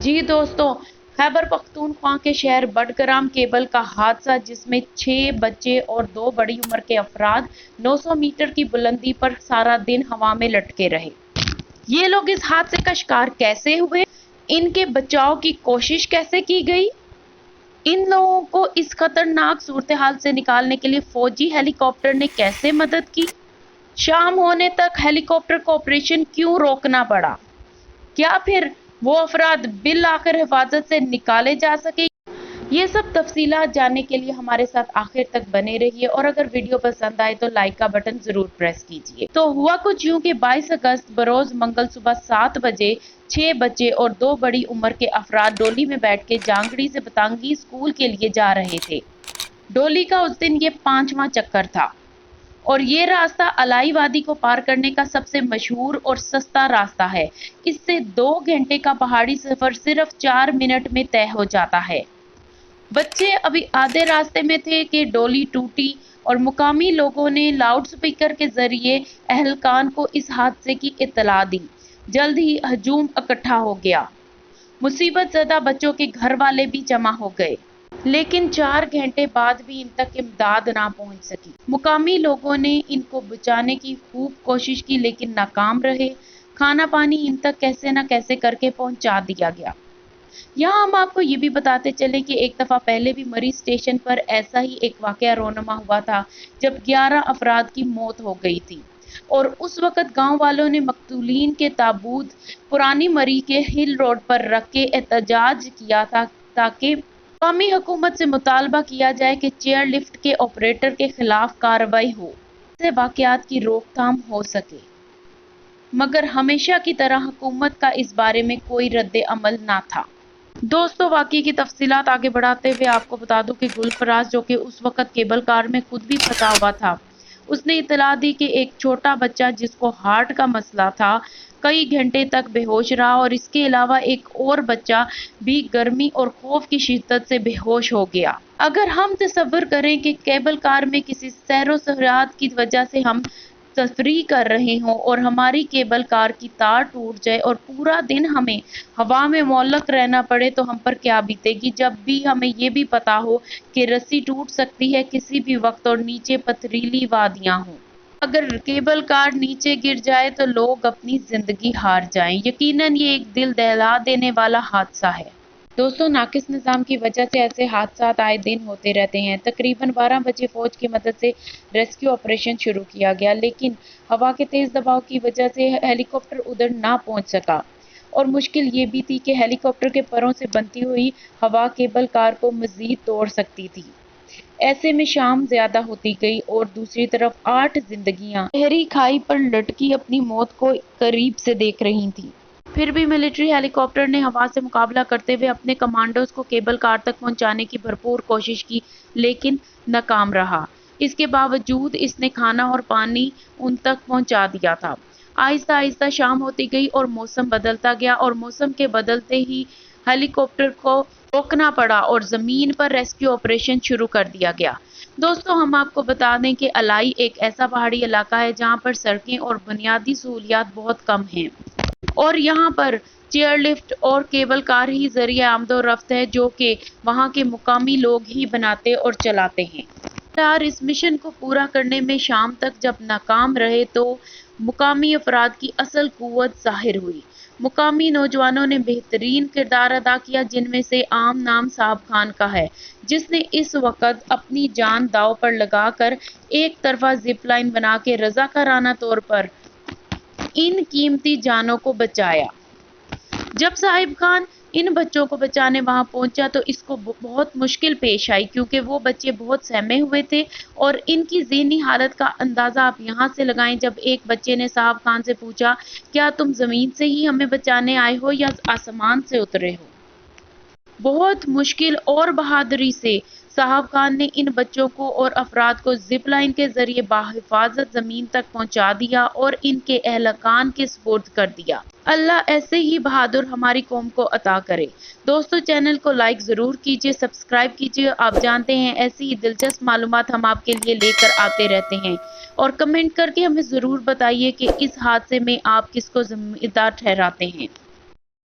जी दोस्तों, खैबर पख्तूनख्वा के शहर बडगराम केबल का हादसा जिसमें 6 बच्चे और 2 बड़ी उम्र के अफराद 900 मीटर की बुलंदी पर सारा दिन हवा में लटके रहे। ये लोग इस हादसे का शिकार कैसे हुए? इनके बचाव की कोशिश कैसे की गई? इन लोगों को इस खतरनाक सूरत हाल से निकालने के लिए फौजी हेलीकॉप्टर ने कैसे मदद की? शाम होने तक हेलीकॉप्टर को ऑपरेशन क्यों रोकना पड़ा? क्या फिर वो अफराद बिल आखिर हिफाजत से निकाले जा सके? ये सब तफसीलात जानने के लिए हमारे साथ आखिर तक बने रहिए और अगर वीडियो पसंद आए तो लाइक का बटन जरूर प्रेस कीजिए। तो हुआ कुछ यूं कि 22 अगस्त बरोज मंगल सुबह 7 बजे 6 बच्चे और 2 बड़ी उम्र के अफराद डोली में बैठ के जांगड़ी से बतांगी स्कूल के लिए जा रहे थे। डोली का उस दिन ये 5वां चक्कर था और ये रास्ता अलाई वादी को पार करने का सबसे मशहूर और सस्ता रास्ता है। इससे 2 घंटे का पहाड़ी सफर सिर्फ 4 मिनट में तय हो जाता है। बच्चे अभी आधे रास्ते में थे कि डोली टूटी और मुकामी लोगों ने लाउड स्पीकर के जरिए अहलकान को इस हादसे की इत्तला दी। जल्द ही हजूम इकट्ठा हो गया। मुसीबत ज़दा बच्चों के घर वाले भी जमा हो गए, लेकिन 4 घंटे बाद भी इन तक इमदाद ना पहुंच सकी। मुकामी लोगों ने इनको बचाने की खूब कोशिश की लेकिन नाकाम रहे। खाना पानी इन तक कैसे न कैसे करके पहुंचा दिया गया। यहाँ हम आपको ये भी बताते चले कि एक दफ़ा पहले भी मरी स्टेशन पर ऐसा ही एक वाकया रोनमा हुआ था जब 11 अफराद की मौत हो गई थी और उस वक़्त गांव वालों ने मकतूलीन के ताबूत पुरानी मरी के हिल रोड पर रख के एहतजाज किया था ताकि मकामी हुकूमत से मुतालबा किया जाए कि चेयर लिफ्ट के ऑपरेटर के खिलाफ कार्रवाई हो, ऐसे वाकयात की रोकथाम हो सके। मगर हमेशा की तरह हुकूमत का इस बारे में कोई रद्द अमल ना था। दोस्तों, वाकई की तफसीलात आगे बढ़ाते हुए आपको बता दूं कि गुलफराज जो कि उस वक़्त केबल कार में खुद भी फंसा हुआ था, उसने इत्तला दी कि एक छोटा बच्चा जिसको हार्ट का मसला था कई घंटे तक बेहोश रहा और इसके अलावा एक और बच्चा भी गर्मी और खौफ की शिद्दत से बेहोश हो गया। अगर हम तसव्वुर करें कि केबल कार में किसी सैरो सहरात की वजह से हम तफरी कर रहे हों और हमारी केबल कार की तार टूट जाए और पूरा दिन हमें हवा में मुअल्लक रहना पड़े तो हम पर क्या बीतेगी, जब भी हमें ये भी पता हो कि रस्सी टूट सकती है किसी भी वक्त और नीचे पथरीली वादियां हों। अगर केबल कार नीचे गिर जाए तो लोग अपनी जिंदगी हार जाएं। यकीनन ये एक दिल दहला देने वाला हादसा है। दोस्तों, नाकिस निज़ाम की वजह से ऐसे हादसात आए दिन होते रहते हैं। तकरीबन 12 बजे फौज की मदद से रेस्क्यू ऑपरेशन शुरू किया गया, लेकिन हवा के तेज दबाव की वजह से हेलीकॉप्टर उधर ना पहुंच सका और मुश्किल ये भी थी कि हेलीकॉप्टर के परों से बनती हुई हवा केबल कार को मजीद तोड़ सकती थी। ऐसे में शाम ज्यादा होती गई और दूसरी तरफ 8 जिंदगियां गहरी खाई पर लटकी अपनी मौत को करीब से देख रही थी। फिर भी मिलिट्री हेलीकॉप्टर ने हवा से मुकाबला करते हुए अपने कमांडोज को केबल कार तक पहुंचाने की भरपूर कोशिश की, लेकिन नाकाम रहा। इसके बावजूद इसने खाना और पानी उन तक पहुंचा दिया था। आहिस्ता आहिस्ता शाम होती गई और मौसम बदलता गया और मौसम के बदलते ही हेलीकॉप्टर को रोकना पड़ा और जमीन पर रेस्क्यू ऑपरेशन शुरू कर दिया गया। दोस्तों, हम आपको बता दें कि अलाई एक ऐसा पहाड़ी इलाका है जहां पर सड़कें और बुनियादी सहूलियात बहुत कम हैं और यहाँ पर चेयर लिफ्ट और केबल कार ही जरिए आमदोरफ्त है जो कि वहाँ के मुकामी लोग ही बनाते और चलाते हैं। यार, इस मिशन को पूरा करने में शाम तक जब नाकाम रहे तो मुकामी अफराद की असल कुव्वत ज़ाहिर हुई। मुकामी नौजवानों ने बेहतरीन किरदार अदा किया, जिनमें से आम नाम साहब खान का है, जिसने इस वक्त अपनी जान दांव पर लगाकर एक तरफा जिप लाइन बना के रजाकाराना तौर पर इन कीमती जानों को बचाया। जब साहिब खान इन बच्चों को बचाने वहां पहुंचा तो इसको बहुत मुश्किल पेश आई, क्योंकि वो बच्चे बहुत सहमे हुए थे और इनकी ज़हनी हालत का अंदाज़ा आप यहाँ से लगाएं जब एक बच्चे ने साहिब खान से पूछा, क्या तुम ज़मीन से ही हमें बचाने आए हो या आसमान से उतरे हो? बहुत मुश्किल और बहादुरी से साहब खान ने इन बच्चों को और अफराद को जिप लाइन के जरिए बाहिफाजत जमीन तक पहुंचा दिया और इनके अहलकान के सुपुर्द कर दिया। अल्लाह ऐसे ही बहादुर हमारी कौम को अता करे। दोस्तों, चैनल को लाइक ज़रूर कीजिए, सब्सक्राइब कीजिए। आप जानते हैं ऐसी ही दिलचस्प मालूमात हम आपके लिए लेकर आते रहते हैं और कमेंट करके हमें ज़रूर बताइए कि इस हादसे में आप किसको जिम्मेदार ठहराते हैं।